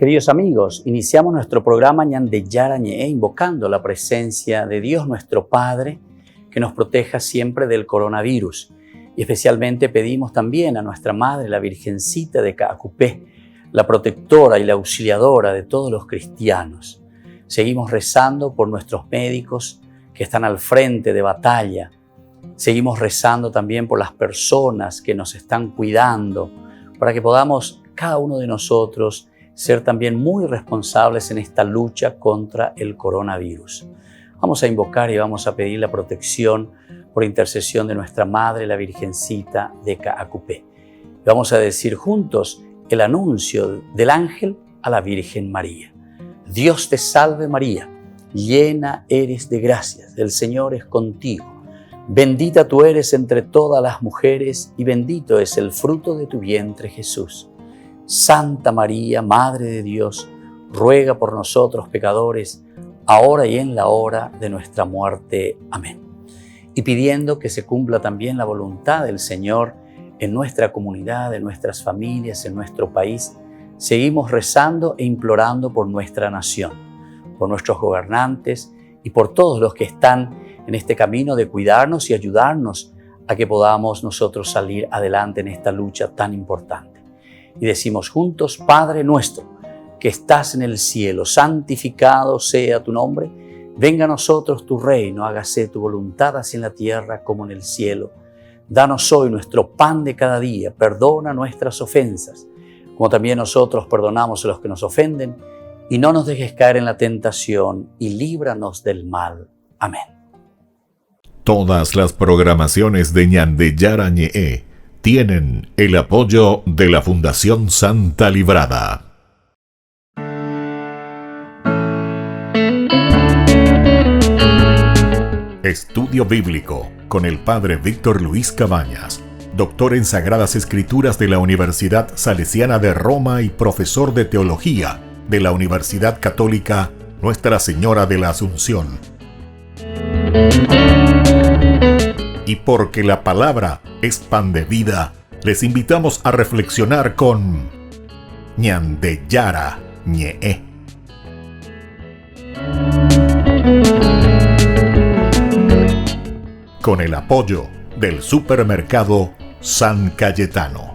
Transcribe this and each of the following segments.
Queridos amigos, iniciamos nuestro programa Ñande Yarañe, invocando la presencia de Dios nuestro Padre, que nos proteja siempre del coronavirus. Y especialmente pedimos también a nuestra Madre, la Virgencita de Caacupé, la protectora y la auxiliadora de todos los cristianos. Seguimos rezando por nuestros médicos que están al frente de batalla. Seguimos rezando también por las personas que nos están cuidando, para que podamos, cada uno de nosotros, ser también muy responsables en esta lucha contra el coronavirus. Vamos a invocar y vamos a pedir la protección por intercesión de nuestra Madre, la Virgencita de Caacupé. Vamos a decir juntos el anuncio del ángel a la Virgen María. Dios te salve María, llena eres de gracias, el Señor es contigo. Bendita tú eres entre todas las mujeres y bendito es el fruto de tu vientre Jesús. Santa María, Madre de Dios, ruega por nosotros pecadores, ahora y en la hora de nuestra muerte. Amén. Y pidiendo que se cumpla también la voluntad del Señor en nuestra comunidad, en nuestras familias, en nuestro país, seguimos rezando e implorando por nuestra nación, por nuestros gobernantes y por todos los que están en este camino de cuidarnos y ayudarnos a que podamos nosotros salir adelante en esta lucha tan importante. Y decimos juntos: Padre nuestro, que estás en el cielo, santificado sea tu nombre. Venga a nosotros tu reino, hágase tu voluntad así en la tierra como en el cielo. Danos hoy nuestro pan de cada día, perdona nuestras ofensas, como también nosotros perdonamos a los que nos ofenden, y no nos dejes caer en la tentación, y líbranos del mal. Amén. Todas las programaciones de Ñande Yarañe tienen el apoyo de la Fundación Santa Librada. Estudio Bíblico con el Padre Víctor Luis Cabañas, doctor en Sagradas Escrituras de la Universidad Salesiana de Roma y profesor de Teología de la Universidad Católica Nuestra Señora de la Asunción. Y porque la palabra es pan de vida, les invitamos a reflexionar con Ñande Yarañe. Con el apoyo del supermercado San Cayetano.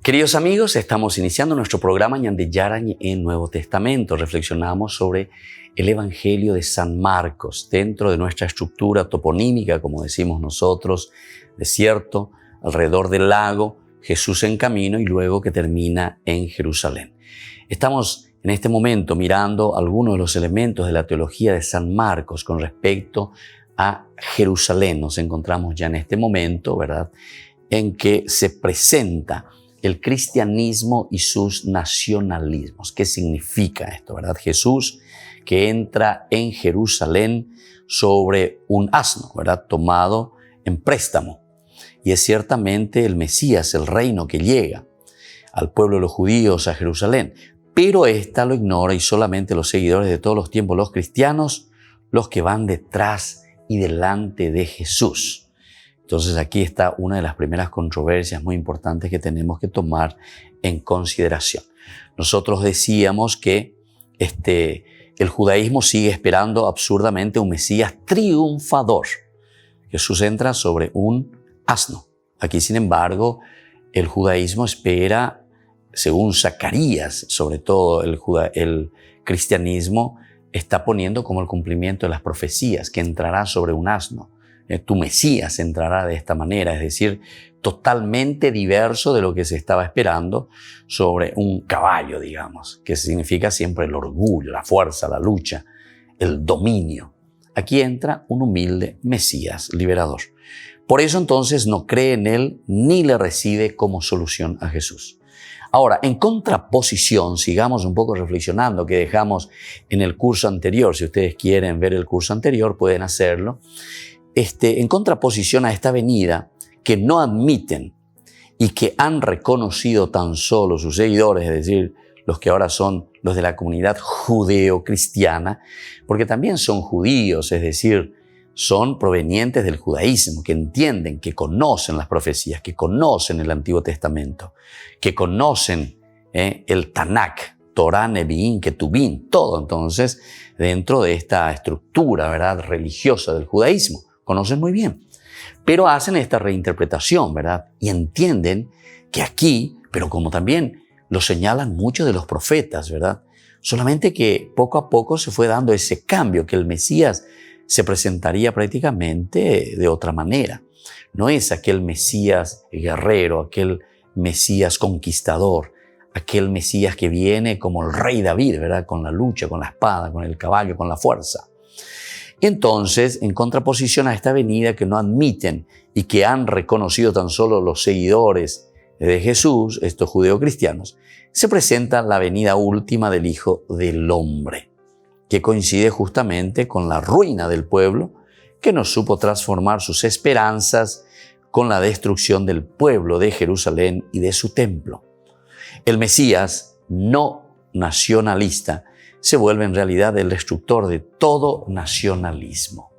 Queridos amigos, estamos iniciando nuestro programa Ñande Yarañe en Nuevo Testamento. Reflexionamos sobre el Evangelio de San Marcos dentro de nuestra estructura toponímica, como decimos nosotros, desierto, alrededor del lago, Jesús en camino y luego que termina en Jerusalén. Estamos en este momento mirando algunos de los elementos de la teología de San Marcos con respecto a Jerusalén. Nos encontramos ya en este momento, ¿verdad?, en que se presenta el cristianismo y sus nacionalismos. ¿Qué significa esto, verdad? Jesús que entra en Jerusalén sobre un asno, ¿verdad?, tomado en préstamo. Y es ciertamente el Mesías, el reino que llega al pueblo de los judíos a Jerusalén. Pero ésta lo ignora y solamente los seguidores de todos los tiempos, los cristianos, los que van detrás y delante de Jesús. Entonces aquí está una de las primeras controversias muy importantes que tenemos que tomar en consideración. Nosotros decíamos que el judaísmo sigue esperando absurdamente un Mesías triunfador. Jesús entra sobre un asno. Aquí, sin embargo, el judaísmo espera, según Zacarías, sobre todo el cristianismo está poniendo como el cumplimiento de las profecías, que entrará sobre un asno. Tu Mesías entrará de esta manera, es decir, totalmente diverso de lo que se estaba esperando sobre un caballo, digamos, que significa siempre el orgullo, la fuerza, la lucha, el dominio. Aquí entra un humilde Mesías liberador. Por eso entonces no cree en él ni le recibe como solución a Jesús. Ahora, en contraposición, sigamos un poco reflexionando que dejamos en el curso anterior. Si ustedes quieren ver el curso anterior, pueden hacerlo. En contraposición a esta venida que no admiten y que han reconocido tan solo sus seguidores, es decir, los que ahora son los de la comunidad judeo-cristiana, porque también son judíos, es decir, son provenientes del judaísmo, que entienden, que conocen las profecías, que conocen el Antiguo Testamento, que conocen el Tanakh, Torá, Nevi'im, Ketuvim, todo entonces dentro de esta estructura, ¿verdad?, religiosa del judaísmo. Conocen muy bien, pero hacen esta reinterpretación, ¿verdad? Y entienden que aquí, pero como también lo señalan muchos de los profetas, ¿verdad?, solamente que poco a poco se fue dando ese cambio, que el Mesías se presentaría prácticamente de otra manera. No es aquel Mesías guerrero, aquel Mesías conquistador, aquel Mesías que viene como el rey David, ¿verdad?, con la lucha, con la espada, con el caballo, con la fuerza. Entonces, en contraposición a esta venida que no admiten y que han reconocido tan solo los seguidores de Jesús, estos judeocristianos, se presenta la venida última del Hijo del Hombre, que coincide justamente con la ruina del pueblo, que no supo transformar sus esperanzas con la destrucción del pueblo de Jerusalén y de su templo. El Mesías no nacionalista se vuelve en realidad el destructor de todo nacionalismo.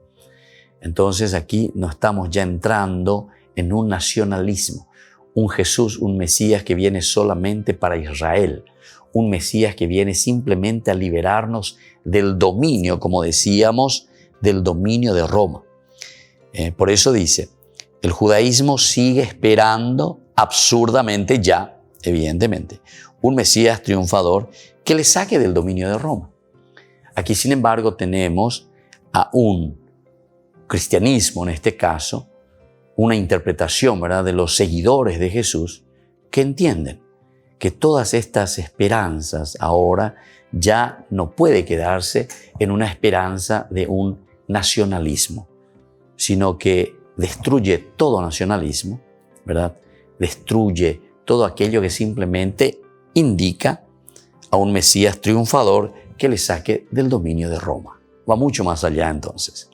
Entonces aquí no estamos ya entrando en un nacionalismo, un Jesús, un Mesías que viene solamente para Israel, un Mesías que viene simplemente a liberarnos del dominio, como decíamos, del dominio de Roma. Por eso dice, el judaísmo sigue esperando absurdamente ya, evidentemente, un Mesías triunfador que le saque del dominio de Roma. Aquí, sin embargo, tenemos a un cristianismo, en este caso, una interpretación, ¿verdad?, de los seguidores de Jesús que entienden que todas estas esperanzas ahora ya no puede quedarse en una esperanza de un nacionalismo, sino que destruye todo nacionalismo, ¿verdad? Destruye todo aquello que simplemente indica a un Mesías triunfador que le saque del dominio de Roma. Va mucho más allá entonces.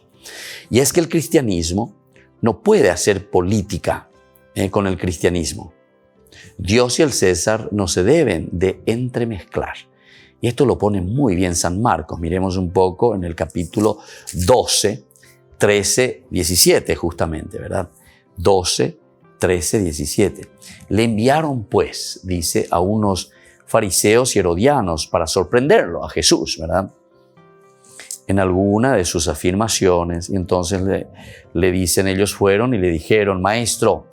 Y es que el cristianismo no puede hacer política con el cristianismo. Dios y el César no se deben de entremezclar. Y esto lo pone muy bien San Marcos. Miremos un poco en el capítulo 12, 13, 17 justamente, ¿verdad? 12, 13, 17. Le enviaron pues, dice, a unos fariseos y herodianos para sorprenderlo a Jesús, ¿verdad?, en alguna de sus afirmaciones. Y entonces le dicen, ellos fueron y le dijeron, Maestro,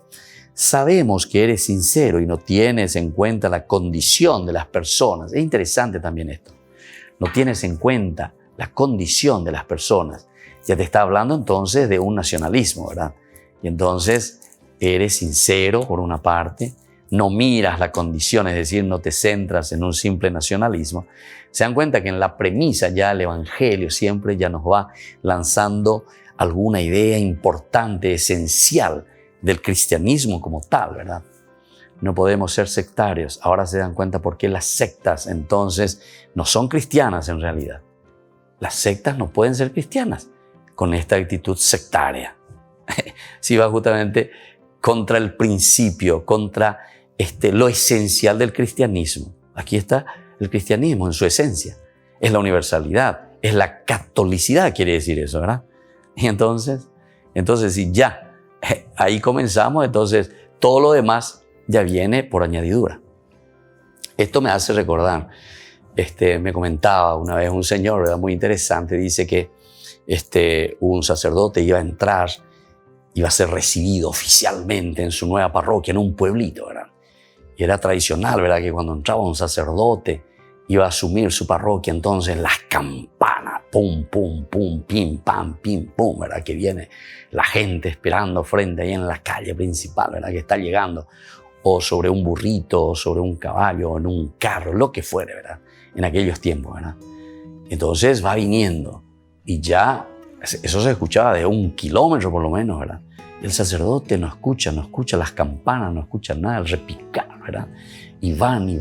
sabemos que eres sincero y no tienes en cuenta la condición de las personas. Es interesante también esto. No tienes en cuenta la condición de las personas. Ya te está hablando entonces de un nacionalismo, ¿verdad? Y entonces eres sincero por una parte, no miras la condición, es decir, no te centras en un simple nacionalismo. Se dan cuenta que en la premisa ya el Evangelio siempre ya nos va lanzando alguna idea importante, esencial del cristianismo como tal, ¿verdad? No podemos ser sectarios. Ahora se dan cuenta por qué las sectas entonces no son cristianas en realidad. Las sectas no pueden ser cristianas con esta actitud sectaria. Sí, va justamente contra el principio, contra lo esencial del cristianismo. Aquí está el cristianismo en su esencia. Es la universalidad, es la catolicidad, quiere decir eso, ¿verdad? Y entonces si ya ahí comenzamos, entonces todo lo demás ya viene por añadidura. Esto me hace recordar, me comentaba una vez un señor, ¿verdad?, muy interesante, dice que un sacerdote iba a entrar, iba a ser recibido oficialmente en su nueva parroquia, en un pueblito, ¿verdad? Y era tradicional, ¿verdad?, que cuando entraba un sacerdote iba a asumir su parroquia, entonces las campanas, pum, pum, pum, pim, pam, pim, pum, ¿verdad?, que viene la gente esperando frente ahí en la calle principal, ¿verdad?, que está llegando, o sobre un burrito, o sobre un caballo, o en un carro, lo que fuere, ¿verdad?, en aquellos tiempos, ¿verdad? Entonces va viniendo, y ya eso se escuchaba de 1 kilómetro por lo menos, ¿verdad? El sacerdote no escucha las campanas, no escucha nada, el repicar, ¿verdad? Y van, y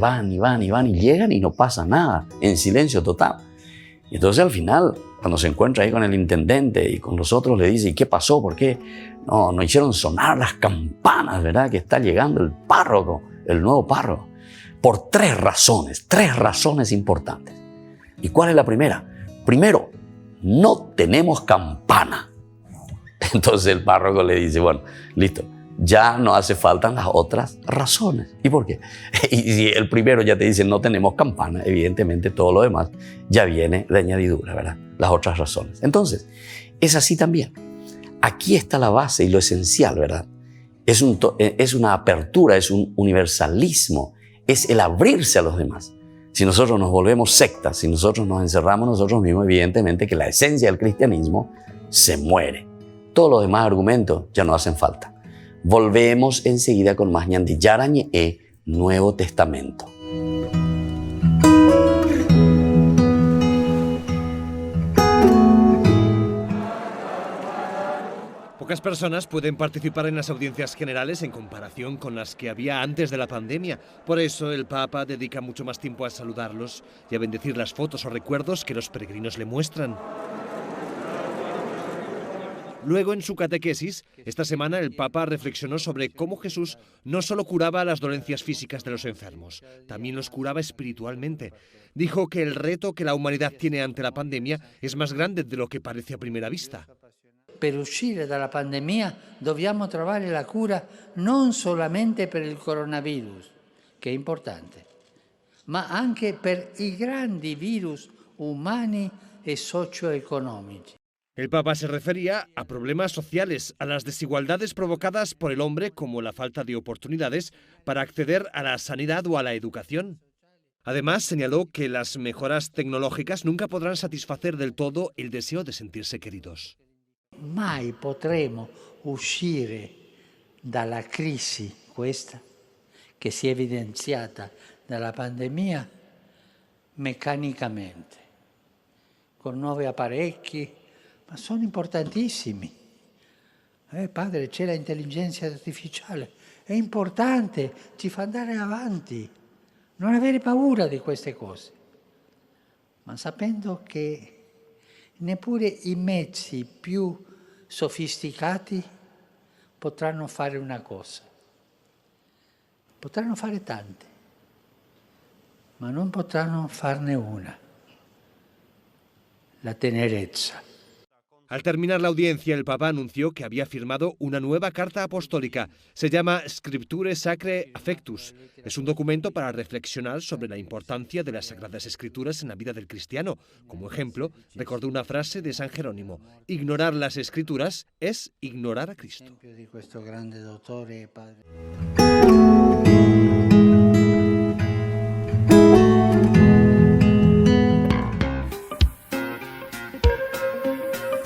llegan y no pasa nada, en silencio total. Y entonces al final, cuando se encuentra ahí con el intendente y con los otros, le dice, ¿y qué pasó? ¿Por qué no hicieron sonar las campanas, ¿verdad?, que está llegando el párroco, el nuevo párroco. Por 3 razones importantes. ¿Y cuál es la primera? Primero, no tenemos campana. Entonces el párroco le dice, bueno, listo, ya no hace falta las otras razones. ¿Y por qué? Y si el primero ya te dice no tenemos campana, evidentemente todo lo demás ya viene de añadidura, ¿verdad? Las otras razones. Entonces, es así también. Aquí está la base y lo esencial, ¿verdad? Es una apertura, es un universalismo, es el abrirse a los demás. Si nosotros nos volvemos sectas, si nosotros nos encerramos nosotros mismos, evidentemente que la esencia del cristianismo se muere. Todos los demás argumentos ya no hacen falta. Volvemos enseguida con más Ñandi Yarañe Nuevo Testamento. Pocas personas pueden participar en las audiencias generales en comparación con las que había antes de la pandemia. Por eso el Papa dedica mucho más tiempo a saludarlos y a bendecir las fotos o recuerdos que los peregrinos le muestran. Luego, en su catequesis, esta semana el Papa reflexionó sobre cómo Jesús no solo curaba las dolencias físicas de los enfermos, también los curaba espiritualmente. Dijo que el reto que la humanidad tiene ante la pandemia es más grande de lo que parece a primera vista. Per uscire dalla pandemia dobbiamo trovare la cura non solamente per il coronavirus, che è importante, ma anche per i grandi virus umani e socio-economici. El Papa se refería a problemas sociales, a las desigualdades provocadas por el hombre, como la falta de oportunidades para acceder a la sanidad o a la educación. Además, señaló que las mejoras tecnológicas nunca podrán satisfacer del todo el deseo de sentirse queridos. Mai potremo uscire dalla crisi questa che si è evidenziata dalla pandemia meccanicamente, con nuovi apparecchi, ma sono importantissimi. Padre, c'è l'intelligenza artificiale, è importante, ci fa andare avanti. Non avere paura di queste cose, ma sapendo che neppure i mezzi più sofisticati potranno fare una cosa. Potranno fare tante, ma non potranno farne una. La tenerezza. Al terminar la audiencia, el Papa anunció que había firmado una nueva carta apostólica. Se llama Scripturae Sacrae Affectus. Es un documento para reflexionar sobre la importancia de las Sagradas Escrituras en la vida del cristiano. Como ejemplo, recordó una frase de San Jerónimo: ignorar las Escrituras es ignorar a Cristo.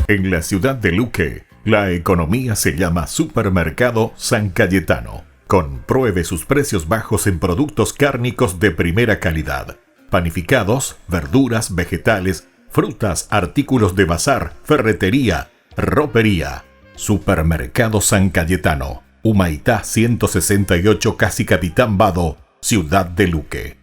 En la ciudad de Luque, la economía se llama Supermercado San Cayetano. Compruebe sus precios bajos en productos cárnicos de primera calidad. Panificados, verduras, vegetales, frutas, artículos de bazar, ferretería, ropería. Supermercado San Cayetano. Humaitá 168, Casi Capitán Vado, ciudad de Luque.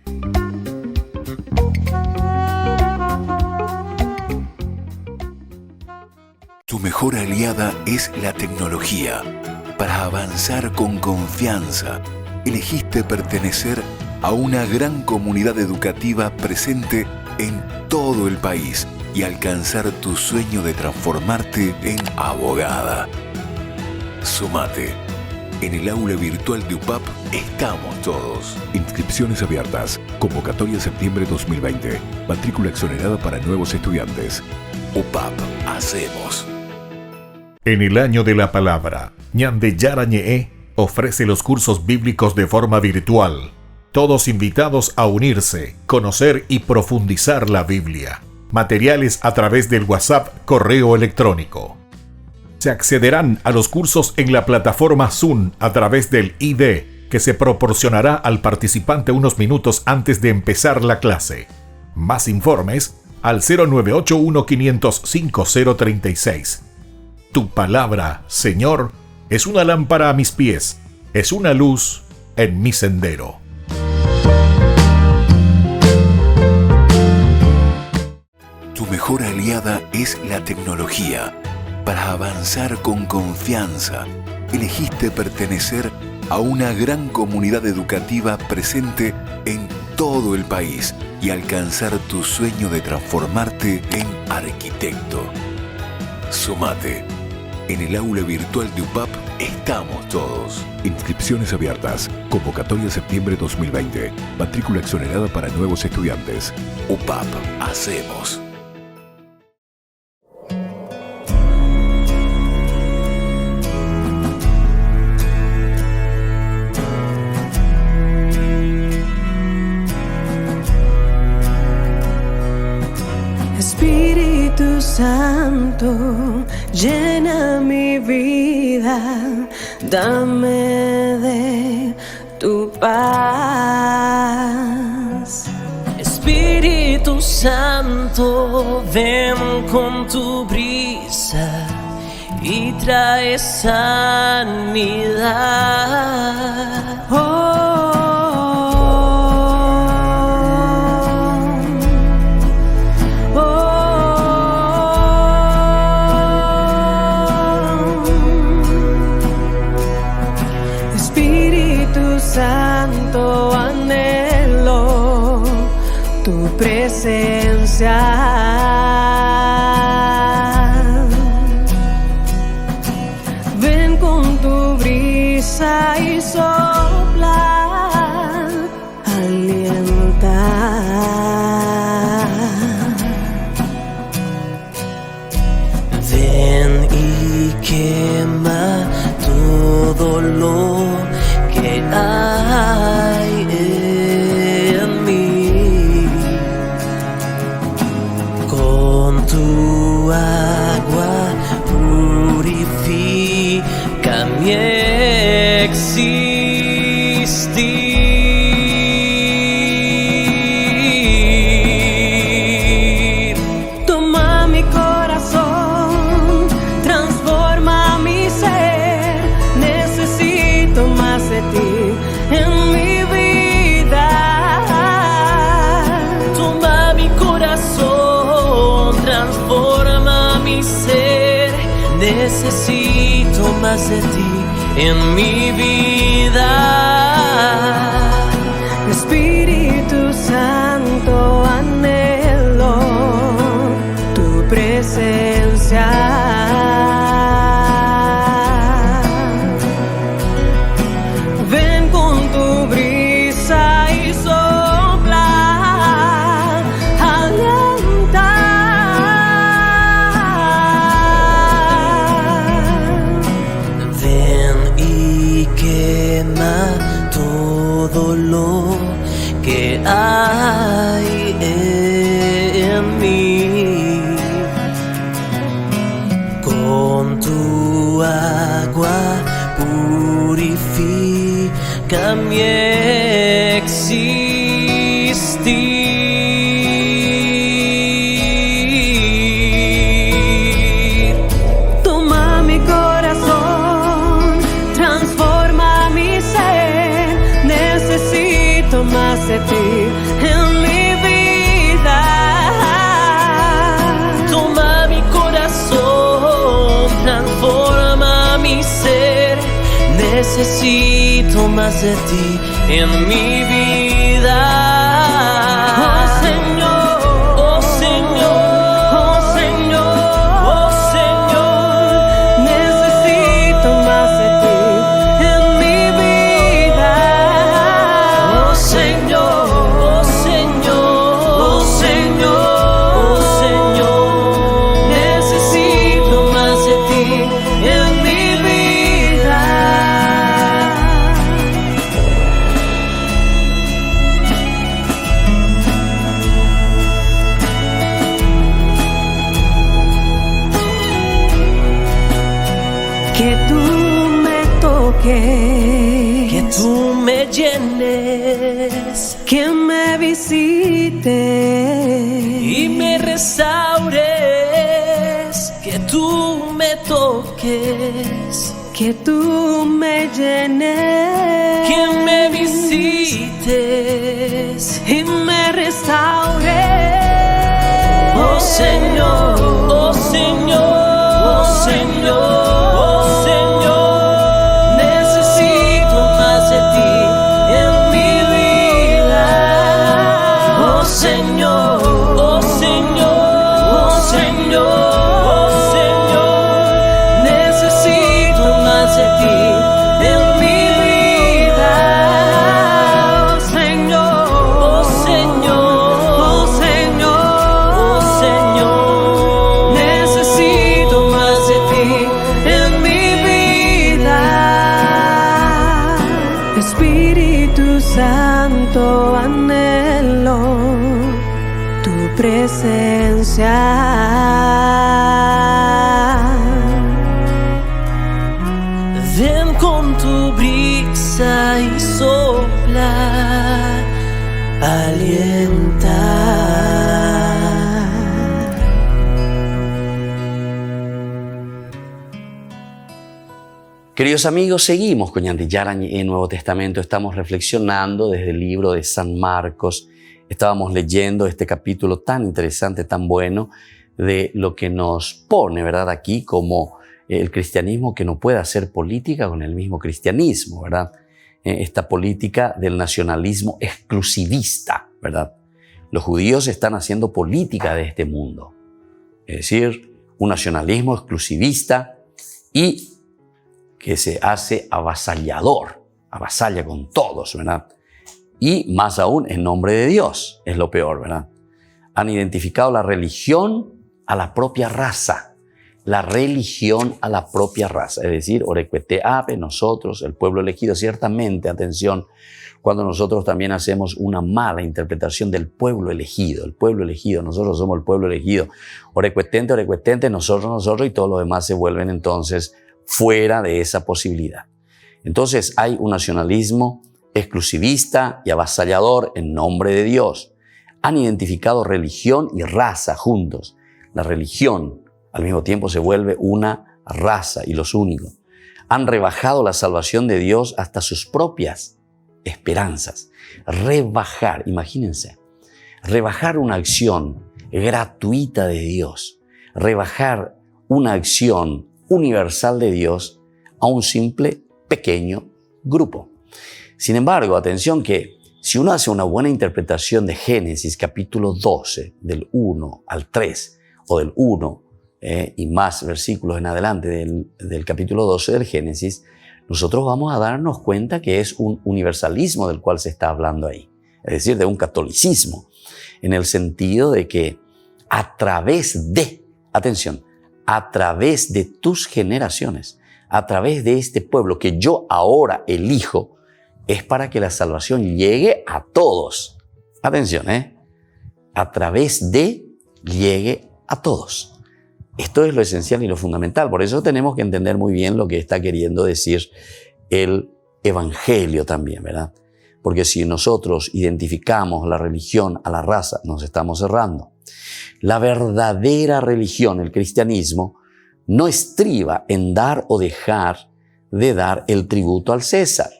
Tu mejor aliada es la tecnología. Para avanzar con confianza, elegiste pertenecer a una gran comunidad educativa presente en todo el país y alcanzar tu sueño de transformarte en abogada. Sumate. En el aula virtual de UPAP estamos todos. Inscripciones abiertas. Convocatoria septiembre 2020. Matrícula exonerada para nuevos estudiantes. UPAP. Hacemos. En el año de la palabra, Ñande Yarañe ofrece los cursos bíblicos de forma virtual. Todos invitados a unirse, conocer y profundizar la Biblia. Materiales a través del WhatsApp, correo electrónico. Se accederán a los cursos en la plataforma Zoom a través del ID, que se proporcionará al participante unos minutos antes de empezar la clase. Más informes al 0981-500-5036. Tu palabra, Señor, es una lámpara a mis pies, es una luz en mi sendero. Tu mejor aliada es la tecnología. Para avanzar con confianza, elegiste pertenecer a una gran comunidad educativa presente en todo el país y alcanzar tu sueño de transformarte en arquitecto. Sumate. En el aula virtual de UPAP estamos todos. Inscripciones abiertas. Convocatoria septiembre 2020. Matrícula exonerada para nuevos estudiantes. UPAP. Hacemos. Espíritu Santo, llena mi vida, dame de tu paz. Espíritu Santo, ven con tu brisa y trae sanidad. Santo, anhelo tu presencia. Ven con tu brisa y sopla, alienta. Ven y quema todo lo que hay en mí. Con tu agua purifica mi existir. Toma mi corazón, transforma mi ser. Necesito más de ti en mi vida. Toma mi corazón, transforma mi ser. Necesito más de ti en mi vida. Espíritu Santo, anhelo tu presencia. Todo lo que hay en mí. Con tu agua purifica mi existir. Toma mi corazón, transforma mi ser. Necesito más de ti en mi vida. Toma mi corazón, transforma mi ser. Necesito más de ti en mi vida. Oh Señor, oh Señor, oh Señor, oh Señor. Necesito más de ti en mi vida. Oh Señor, oh Señor, oh Señor, oh Señor. Necesito más de ti en mi vida. Que tú me toques, Que tú me llenes que me visites y me restaures. Que tú me toques, que tú me llenes, que me visites y me restaures. Oh Señor, oh Señor, oh Señor, oh Señor. Necesito más de ti en mi vida. Oh Señor, oh Señor, oh Señor, oh Señor. Queridos amigos, seguimos con Ñanti Yarañi en Nuevo Testamento. Estamos reflexionando desde el libro de San Marcos. Estábamos leyendo este capítulo tan interesante, tan bueno, de lo que nos pone, ¿verdad?, aquí como el cristianismo que no puede hacer política con el mismo cristianismo, ¿verdad? Esta política del nacionalismo exclusivista, ¿verdad? Los judíos están haciendo política de este mundo. Es decir, un nacionalismo exclusivista y que se hace avasallador, avasalla con todos, ¿verdad? Y más aún en nombre de Dios, es lo peor, ¿verdad? Han identificado la religión a la propia raza, la religión a la propia raza, es decir, Orecuete Ape, nosotros, el pueblo elegido. Ciertamente, atención, cuando nosotros también hacemos una mala interpretación del pueblo elegido, nosotros somos el pueblo elegido, Orecuetente, nosotros, y todo lo demás se vuelven entonces fuera de esa posibilidad. Entonces hay un nacionalismo exclusivista y avasallador en nombre de Dios. Han identificado religión y raza juntos. La religión al mismo tiempo se vuelve una raza y los únicos. Han rebajado la salvación de Dios hasta sus propias esperanzas. Rebajar, imagínense, rebajar una acción gratuita de Dios, rebajar una acción universal de Dios a un simple pequeño grupo. Sin embargo, atención que si uno hace una buena interpretación de Génesis capítulo 12, del 1 al 3, o del 1 y más versículos en adelante del capítulo 12 del Génesis, nosotros vamos a darnos cuenta que es un universalismo del cual se está hablando ahí. Es decir, de un catolicismo, en el sentido de que a través de, atención, a través de tus generaciones, a través de este pueblo que yo ahora elijo, es para que la salvación llegue a todos. Atención, a través de llegue a todos. Esto es lo esencial y lo fundamental. Por eso tenemos que entender muy bien lo que está queriendo decir el Evangelio también, ¿verdad? Porque si nosotros identificamos la religión a la raza, nos estamos cerrando. La verdadera religión, el cristianismo, no estriba en dar o dejar de dar el tributo al César.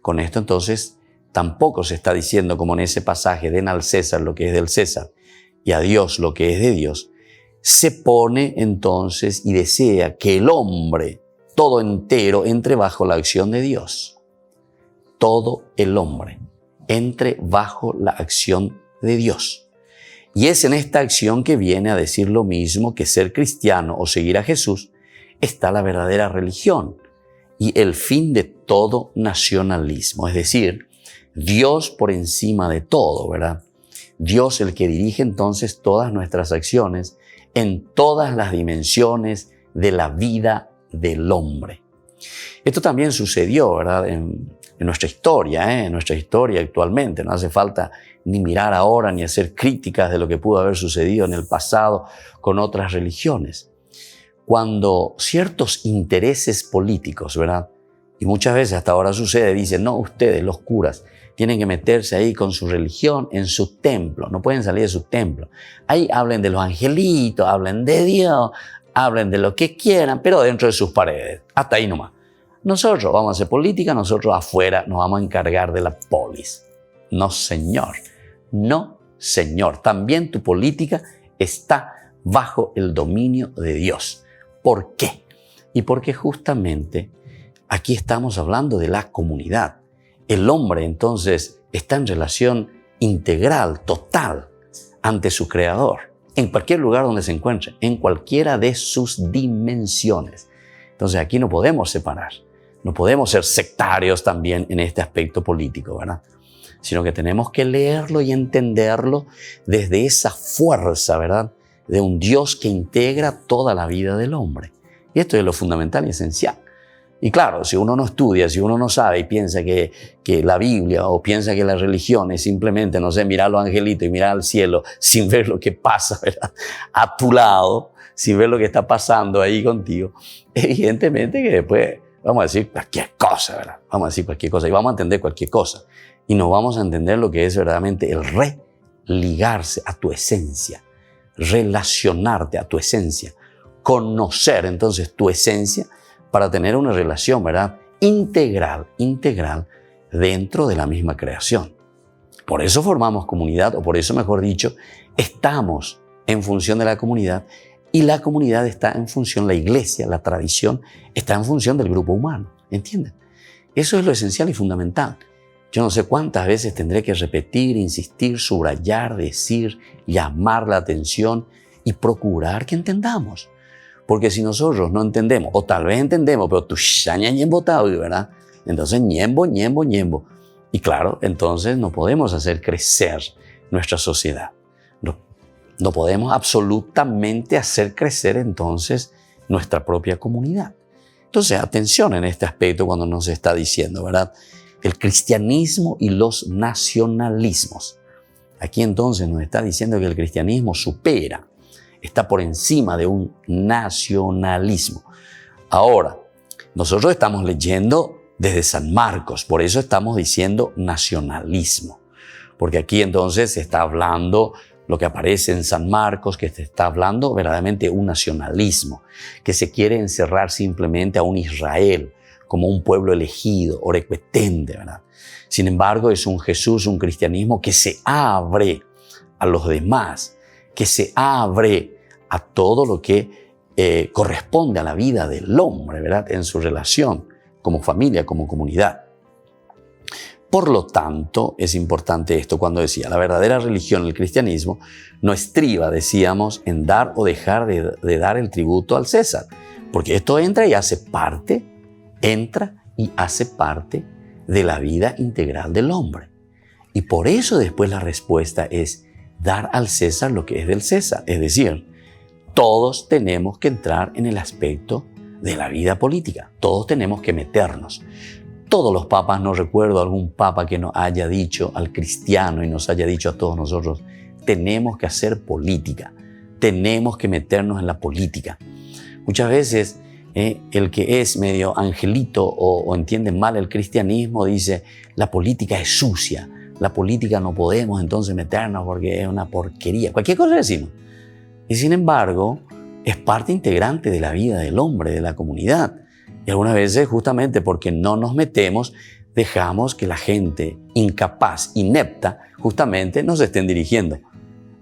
Con esto entonces tampoco se está diciendo como en ese pasaje, den al César lo que es del César y a Dios lo que es de Dios. Se pone entonces y desea que el hombre todo entero entre bajo la acción de Dios. Todo el hombre entre bajo la acción de Dios. Y es en esta acción que viene a decir lo mismo que ser cristiano o seguir a Jesús está la verdadera religión y el fin de todo nacionalismo. Es decir, Dios por encima de todo, ¿verdad? Dios el que dirige entonces todas nuestras acciones en todas las dimensiones de la vida del hombre. Esto también sucedió, ¿verdad?, en nuestra historia, en nuestra historia actualmente. No hace falta ni mirar ahora ni hacer críticas de lo que pudo haber sucedido en el pasado con otras religiones. Cuando ciertos intereses políticos, ¿verdad?, y muchas veces hasta ahora sucede, dicen, no, ustedes, los curas, tienen que meterse ahí con su religión en su templo, no pueden salir de su templo. Ahí hablen de los angelitos, hablen de Dios, hablen de lo que quieran, pero dentro de sus paredes, hasta ahí nomás. Nosotros vamos a hacer política, nosotros afuera nos vamos a encargar de la polis. No, señor. No, señor. También tu política está bajo el dominio de Dios. ¿Por qué? Y porque justamente aquí estamos hablando de la comunidad. El hombre entonces está en relación integral, total, ante su Creador, en cualquier lugar donde se encuentre, en cualquiera de sus dimensiones. Entonces aquí no podemos separar. No podemos ser sectarios también en este aspecto político, ¿verdad? Sino que tenemos que leerlo y entenderlo desde esa fuerza, ¿verdad?, de un Dios que integra toda la vida del hombre. Y esto es lo fundamental y esencial. Y claro, si uno no estudia, si uno no sabe y piensa que la Biblia o piensa que la religión es simplemente, no sé, mirar a los angelitos y mirar al cielo sin ver lo que pasa, ¿verdad?, a tu lado, sin ver lo que está pasando ahí contigo, evidentemente que después vamos a decir cualquier cosa, ¿verdad? Vamos a decir cualquier cosa y vamos a entender cualquier cosa. Y no vamos a entender lo que es verdaderamente el religarse a tu esencia, relacionarte a tu esencia, conocer entonces tu esencia para tener una relación, ¿verdad?, integral dentro de la misma creación. Por eso formamos comunidad, o por eso, mejor dicho, estamos en función de la comunidad, y la comunidad está en función, la iglesia, la tradición, está en función del grupo humano, ¿entienden? Eso es lo esencial y fundamental. Yo no sé cuántas veces tendré que repetir, insistir, subrayar, decir, llamar la atención y procurar que entendamos. Porque si nosotros no entendemos, o tal vez entendemos, pero tu shaña ñembo taui, ¿verdad? Entonces ñembo. Y claro, entonces no podemos hacer crecer nuestra sociedad. No podemos absolutamente hacer crecer entonces nuestra propia comunidad. Entonces, atención en este aspecto cuando nos está diciendo, ¿verdad?, el cristianismo y los nacionalismos. Aquí entonces nos está diciendo que el cristianismo supera, está por encima de un nacionalismo. Ahora, nosotros estamos leyendo desde San Marcos, por eso estamos diciendo nacionalismo. Porque aquí entonces se está hablando lo que aparece en San Marcos, que se está hablando verdaderamente un nacionalismo, que se quiere encerrar simplemente a un Israel como un pueblo elegido, orecuetende, ¿verdad? Sin embargo, es un Jesús, un cristianismo que se abre a los demás, que se abre a todo lo que corresponde a la vida del hombre, ¿verdad?, en su relación como familia, como comunidad. Por lo tanto, es importante esto cuando decía, la verdadera religión, el cristianismo, no estriba, decíamos, en dar o dejar de dar el tributo al César, porque esto entra y hace parte de la vida integral del hombre. Y por eso después la respuesta es dar al César lo que es del César. Es decir, todos tenemos que entrar en el aspecto de la vida política. Todos tenemos que meternos. Todos los papas, no recuerdo algún papa que nos haya dicho al cristiano y nos haya dicho a todos nosotros, tenemos que hacer política, tenemos que meternos en la política. Muchas veces el que es medio angelito o entiende mal el cristianismo dice, la política es sucia, la política no podemos entonces meternos porque es una porquería. Cualquier cosa decimos. Y sin embargo, es parte integrante de la vida del hombre, de la comunidad. Y algunas veces, justamente porque no nos metemos, dejamos que la gente incapaz, inepta, justamente nos estén dirigiendo.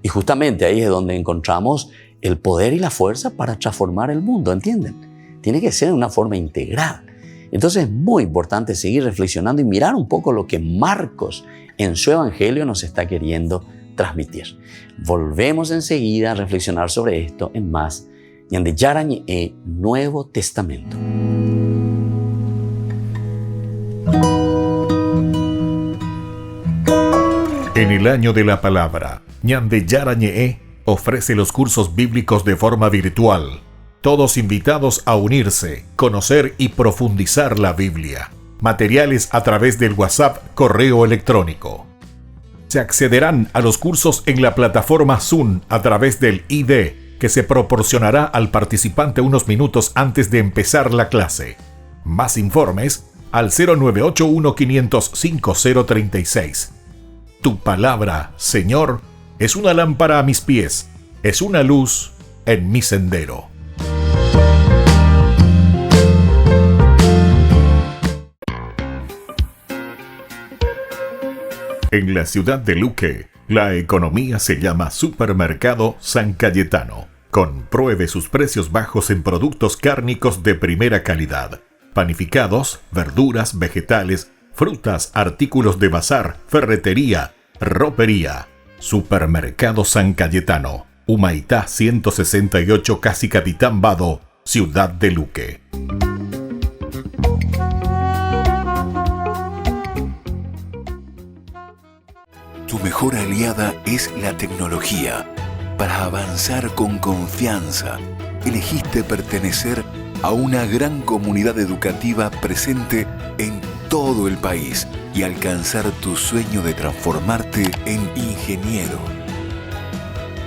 Y justamente ahí es donde encontramos el poder y la fuerza para transformar el mundo, ¿entienden? Tiene que ser de una forma integral. Entonces es muy importante seguir reflexionando y mirar un poco lo que Marcos en su evangelio nos está queriendo transmitir. Volvemos enseguida a reflexionar sobre esto en más Ñande Yarañe e Nuevo Testamento. En el año de la palabra, Ñande Yarañe ofrece los cursos bíblicos de forma virtual. Todos invitados a unirse, conocer y profundizar la Biblia. Materiales a través del WhatsApp, correo electrónico. Se accederán a los cursos en la plataforma Zoom a través del ID, que se proporcionará al participante unos minutos antes de empezar la clase. Más informes al 0981-500-5036. Tu palabra, Señor, es una lámpara a mis pies, es una luz en mi sendero. En la ciudad de Luque, la economía se llama Supermercado San Cayetano. Compruebe sus precios bajos en productos cárnicos de primera calidad. Panificados, verduras, vegetales, frutas, artículos de bazar, ferretería, ropería. Supermercado San Cayetano. Humaitá 168, Casi Capitán Vado, ciudad de Luque. Tu mejor aliada es la tecnología. Para avanzar con confianza, elegiste pertenecer a una gran comunidad educativa presente en todo el país y alcanzar tu sueño de transformarte en ingeniero.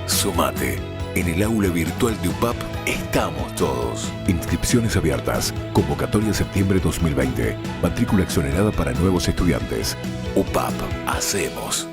Sumate. En el aula virtual de UPAP estamos todos. Inscripciones abiertas. Convocatoria septiembre 2020. Matrícula exonerada para nuevos estudiantes. UPAP. Hacemos.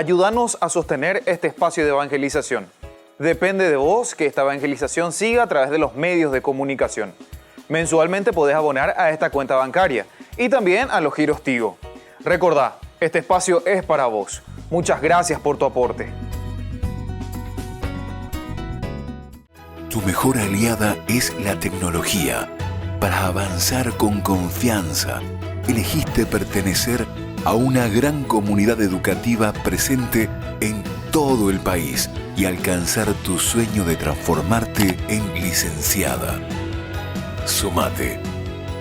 Ayúdanos a sostener este espacio de evangelización. Depende de vos que esta evangelización siga a través de los medios de comunicación. Mensualmente podés abonar a esta cuenta bancaria y también a los giros Tigo. Recordá, este espacio es para vos. Muchas gracias por tu aporte. Tu mejor aliada es la tecnología. Para avanzar con confianza, elegiste pertenecer a una gran comunidad educativa presente en todo el país y alcanzar tu sueño de transformarte en licenciada. Sumate.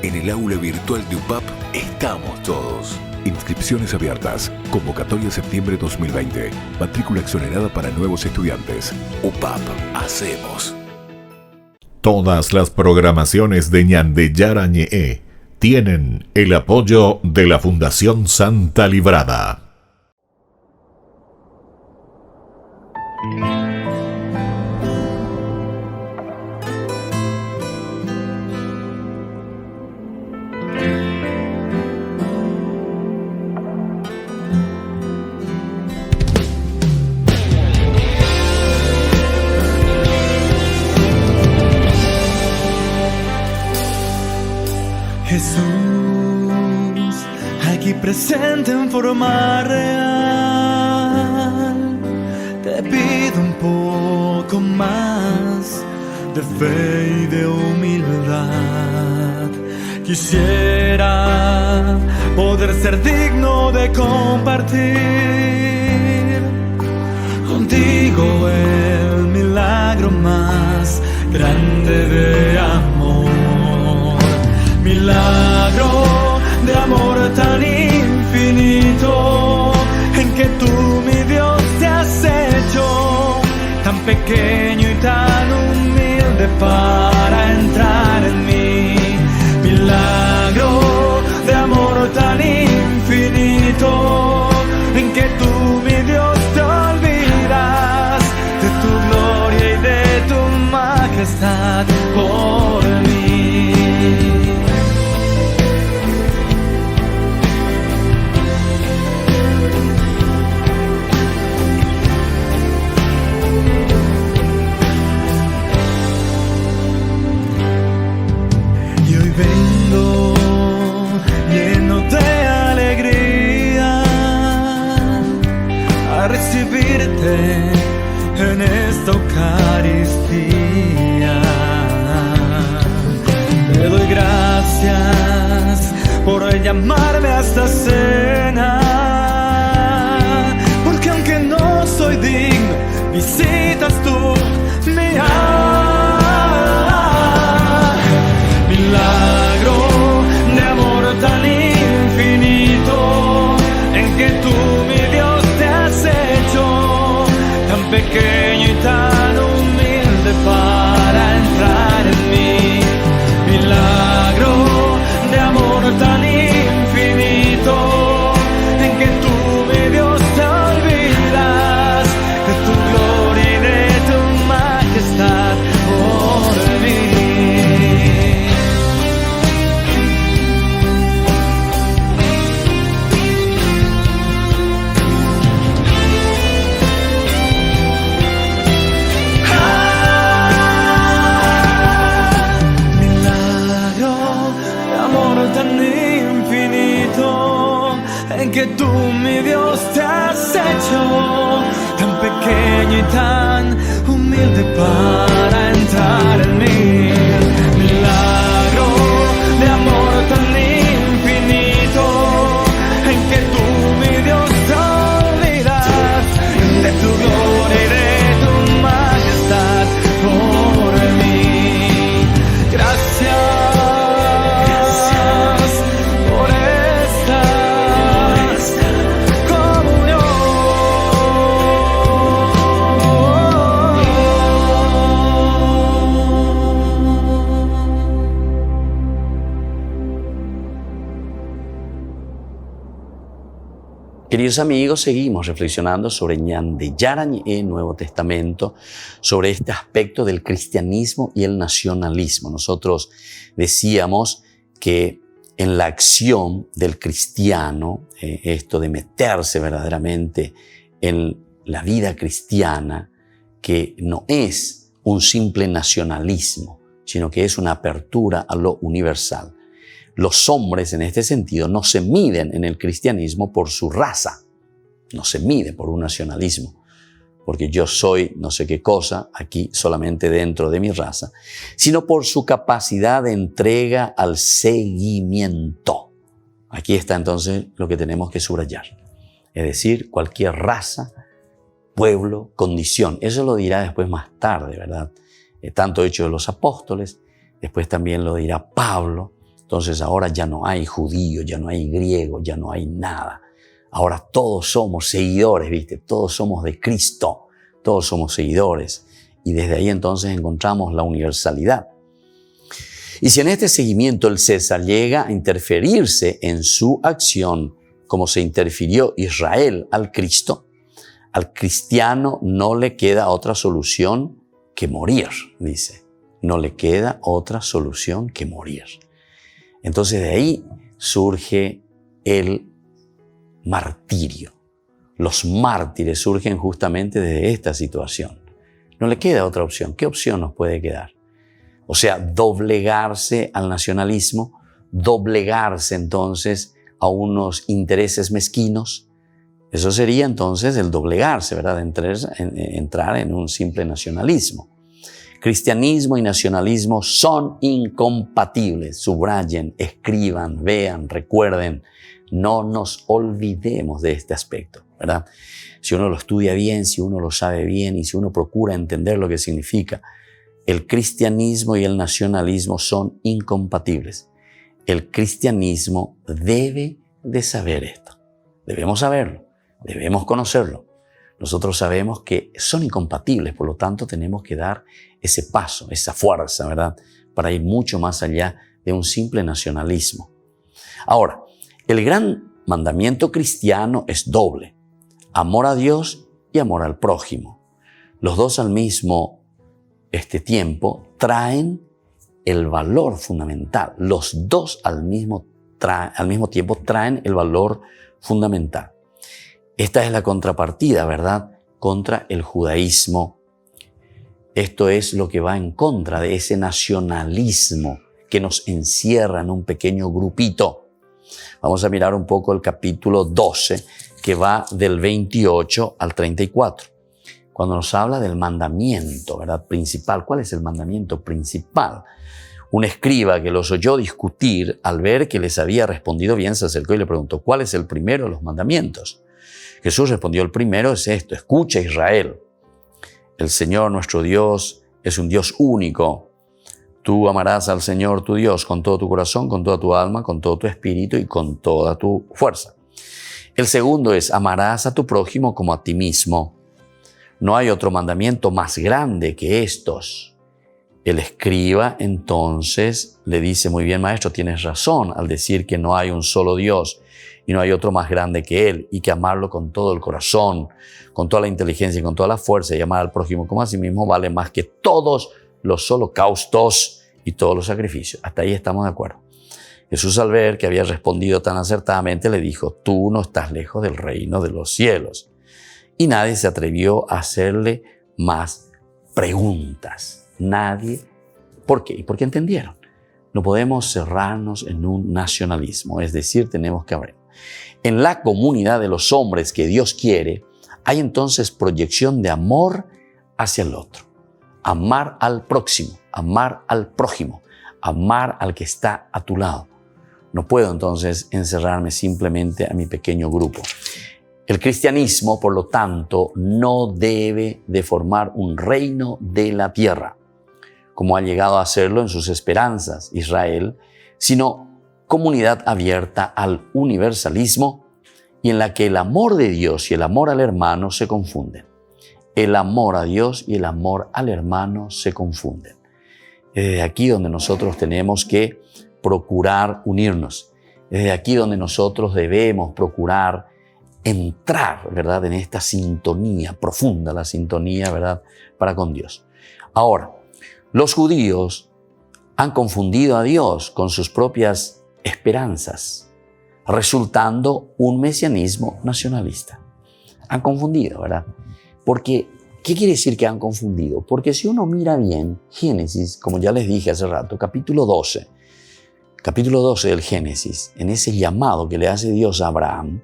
En el aula virtual de UPAP estamos todos. Inscripciones abiertas. Convocatoria septiembre 2020. Matrícula exonerada para nuevos estudiantes. UPAP. Hacemos. Todas las programaciones de Ñandeyara Ñe'e tienen el apoyo de la Fundación Santa Librada. Jesús, aquí presente en forma real, te pido un poco más de fe y de humildad. Quisiera poder ser digno de compartir contigo el milagro más grande de amor. Milagro de amor tan infinito, en que tú, mi Dios, te has hecho tan pequeño y tan humilde para entrar en mí. Milagro de amor tan infinito, en que tú, mi Dios, te olvidas de tu gloria y de tu majestad por mí. Vengo lleno de alegría a recibirte en esta Eucaristía. Te doy gracias por llamarme a esta cena, porque aunque no soy digno, visitas tú mi alma. Milagro de amor tan infinito, en que tú, mi Dios, te has hecho tan pequeño y tan humilde para entrar en mí. Milagro de amor tan infinito, en que tú, mi Dios, te olvidas de tu gloria y de tu majestad por mí. En que tú, mi Dios, te has hecho tan pequeño y tan humilde para entrar en mí. Milagro de amor tan infinito, en que tú, mi Dios, te olvidas de tu gloria y de tu majestad por mí. Gracias. Queridos amigos, seguimos reflexionando sobre Ñandeyara Ñe'e, Nuevo Testamento, sobre este aspecto del cristianismo y el nacionalismo. Nosotros decíamos que en la acción del cristiano, esto de meterse verdaderamente en la vida cristiana que no es un simple nacionalismo, sino que es una apertura a lo universal. Los hombres en este sentido no se miden en el cristianismo por su raza, no se mide por un nacionalismo, porque yo soy no sé qué cosa aquí solamente dentro de mi raza, sino por su capacidad de entrega al seguimiento. Aquí está entonces lo que tenemos que subrayar, es decir, cualquier raza, pueblo, condición. Eso lo dirá después más tarde, ¿verdad? Tanto Hechos de los Apóstoles, después también lo dirá Pablo. Entonces ahora ya no hay judío, ya no hay griego, ya no hay nada. Ahora todos somos seguidores, ¿viste? Todos somos de Cristo, todos somos seguidores. Y desde ahí entonces encontramos la universalidad. Y si en este seguimiento el César llega a interferirse en su acción, como se interfirió Israel al Cristo, al cristiano no le queda otra solución que morir, dice. No le queda otra solución que morir. Entonces de ahí surge el martirio. Los mártires surgen justamente desde esta situación. No le queda otra opción. ¿Qué opción nos puede quedar? O sea, doblegarse al nacionalismo, doblegarse entonces a unos intereses mezquinos. Eso sería entonces el doblegarse, ¿verdad? Entrar en un simple nacionalismo. Cristianismo y nacionalismo son incompatibles. Subrayen, escriban, vean, recuerden. No nos olvidemos de este aspecto, ¿verdad? Si uno lo estudia bien, si uno lo sabe bien y si uno procura entender lo que significa, el cristianismo y el nacionalismo son incompatibles. El cristianismo debe de saber esto. Debemos saberlo, debemos conocerlo. Nosotros sabemos que son incompatibles, por lo tanto tenemos que dar ese paso, esa fuerza, ¿verdad? Para ir mucho más allá de un simple nacionalismo. Ahora, el gran mandamiento cristiano es doble: amor a Dios y amor al prójimo. Los dos al mismo tiempo traen el valor fundamental. Los dos al mismo tiempo traen el valor fundamental. Esta es la contrapartida, ¿verdad?, contra el judaísmo. Esto es lo que va en contra de ese nacionalismo que nos encierra en un pequeño grupito. Vamos a mirar un poco el capítulo 12, que va del 28 al 34. Cuando nos habla del mandamiento, ¿verdad?, principal. ¿Cuál es el mandamiento principal? Un escriba que los oyó discutir, al ver que les había respondido bien, se acercó y le preguntó: ¿cuál es el primero de los mandamientos? Jesús respondió: el primero es esto: escucha, Israel. El Señor nuestro Dios es un Dios único. Tú amarás al Señor tu Dios con todo tu corazón, con toda tu alma, con todo tu espíritu y con toda tu fuerza. El segundo es: amarás a tu prójimo como a ti mismo. No hay otro mandamiento más grande que estos. El escriba entonces le dice: muy bien, maestro, tienes razón al decir que no hay un solo Dios y no hay otro más grande que Él, y que amarlo con todo el corazón, con toda la inteligencia y con toda la fuerza, y amar al prójimo como a sí mismo vale más que todos los holocaustos y todos los sacrificios. Hasta ahí estamos de acuerdo. Jesús, al ver que había respondido tan acertadamente, le dijo: tú no estás lejos del reino de los cielos. Y nadie se atrevió a hacerle más preguntas. Nadie. ¿Por qué? Porque entendieron. No podemos cerrarnos en un nacionalismo, es decir, tenemos que abrir. En la comunidad de los hombres que Dios quiere, hay entonces proyección de amor hacia el otro. Amar al próximo, amar al prójimo, amar al que está a tu lado. No puedo entonces encerrarme simplemente a mi pequeño grupo. El cristianismo, por lo tanto, no debe de formar un reino de la tierra, como ha llegado a hacerlo en sus esperanzas Israel, sino comunidad abierta al universalismo y en la que el amor de Dios y el amor al hermano se confunden. El amor a Dios y el amor al hermano se confunden. Es desde aquí donde nosotros tenemos que procurar unirnos. Es desde aquí donde nosotros debemos procurar entrar, ¿verdad?, en esta sintonía profunda, la sintonía, ¿verdad?, para con Dios. Ahora, los judíos han confundido a Dios con sus propias esperanzas, resultando un mesianismo nacionalista. Han confundido, ¿verdad? Porque, ¿qué quiere decir que han confundido? Porque si uno mira bien Génesis, como ya les dije hace rato, capítulo 12 del Génesis, en ese llamado que le hace Dios a Abraham,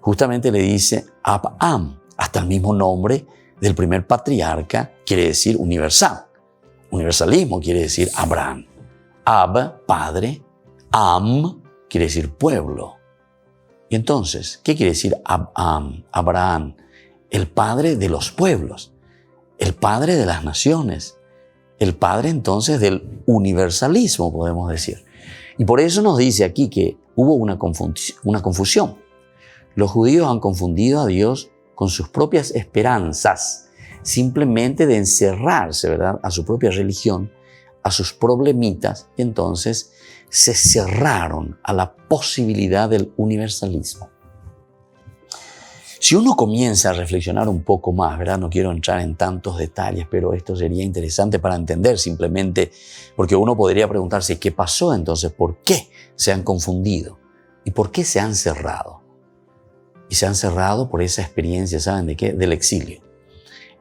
justamente le dice Ab-Am, hasta el mismo nombre del primer patriarca, quiere decir universal. Universalismo quiere decir Abraham. Ab, padre, Am, quiere decir pueblo. Y entonces, ¿qué quiere decir Ab-Am, Abraham? El padre de los pueblos, el padre de las naciones, el padre entonces del universalismo, podemos decir. Y por eso nos dice aquí que hubo una confusión. Los judíos han confundido a Dios con sus propias esperanzas, simplemente de encerrarse, ¿verdad?, a su propia religión, a sus problemitas, y entonces se cerraron a la posibilidad del universalismo. Si uno comienza a reflexionar un poco más, ¿verdad? No quiero entrar en tantos detalles, pero esto sería interesante para entender simplemente, porque uno podría preguntarse qué pasó entonces, por qué se han confundido y por qué se han cerrado. Y se han cerrado por esa experiencia, ¿saben de qué? Del exilio.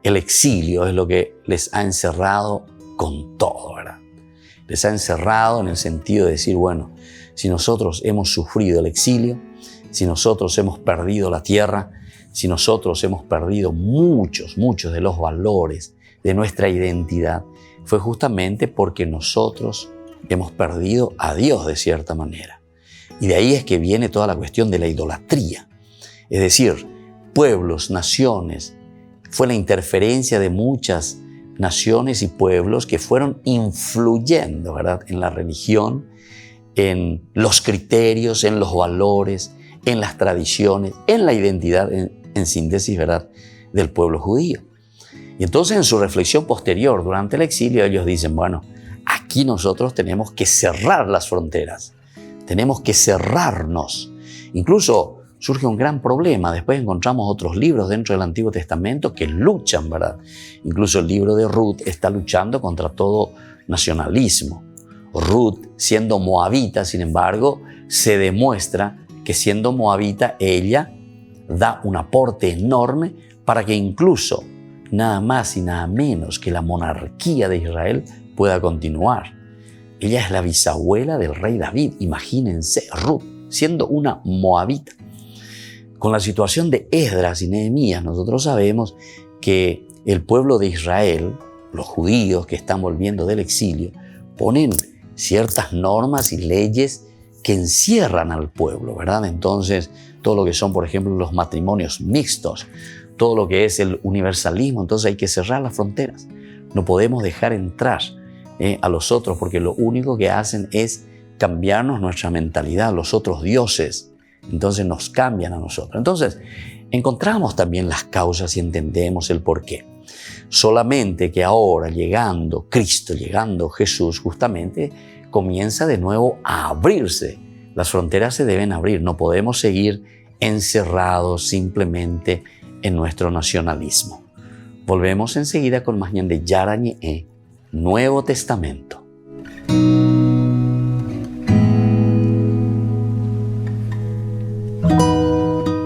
El exilio es lo que les ha encerrado con todo, ¿verdad? Les ha encerrado en el sentido de decir, bueno, si nosotros hemos sufrido el exilio, si nosotros hemos perdido la tierra, si nosotros hemos perdido muchos de los valores de nuestra identidad, fue justamente porque nosotros hemos perdido a Dios de cierta manera. Y de ahí es que viene toda la cuestión de la idolatría. Es decir, pueblos, naciones, fue la interferencia de muchas naciones y pueblos que fueron influyendo, ¿verdad?, en la religión, en los criterios, en los valores, en las tradiciones, en la identidad, en síntesis, ¿verdad?, del pueblo judío. Y entonces en su reflexión posterior, durante el exilio, ellos dicen, bueno, aquí nosotros tenemos que cerrar las fronteras, tenemos que cerrarnos. Incluso surge un gran problema. Después encontramos otros libros dentro del Antiguo Testamento que luchan, ¿verdad? Incluso el libro de Ruth está luchando contra todo nacionalismo. Ruth, siendo moabita, sin embargo, se demuestra que siendo moabita, ella da un aporte enorme para que incluso nada más y nada menos que la monarquía de Israel pueda continuar. Ella es la bisabuela del rey David, imagínense, Ruth, siendo una moabita. Con la situación de Esdras y Nehemías, nosotros sabemos que el pueblo de Israel, los judíos que están volviendo del exilio, ponen ciertas normas y leyes que encierran al pueblo, ¿verdad? Entonces, todo lo que son, por ejemplo, los matrimonios mixtos, todo lo que es el universalismo, entonces hay que cerrar las fronteras. No podemos dejar entrar a los otros porque lo único que hacen es cambiarnos nuestra mentalidad, los otros dioses. Entonces nos cambian a nosotros. Entonces, encontramos también las causas y entendemos el porqué. Solamente que ahora, llegando Cristo, llegando Jesús, justamente comienza de nuevo a abrirse. Las fronteras se deben abrir. No podemos seguir encerrados simplemente en nuestro nacionalismo. Volvemos enseguida con más de Yarañe, Nuevo Testamento.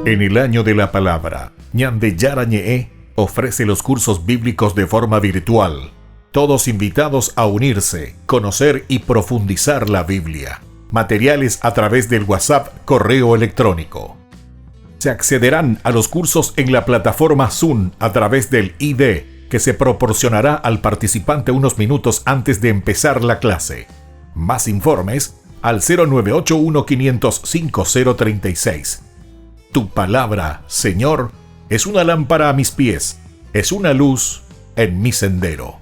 En el año de la palabra, Ñande Yarañe ofrece los cursos bíblicos de forma virtual. Todos invitados a unirse, conocer y profundizar la Biblia. Materiales a través del WhatsApp, correo electrónico. Se accederán a los cursos en la plataforma Zoom a través del ID que se proporcionará al participante unos minutos antes de empezar la clase. Más informes al 0981-500-5036. Tu palabra, Señor, es una lámpara a mis pies, es una luz en mi sendero.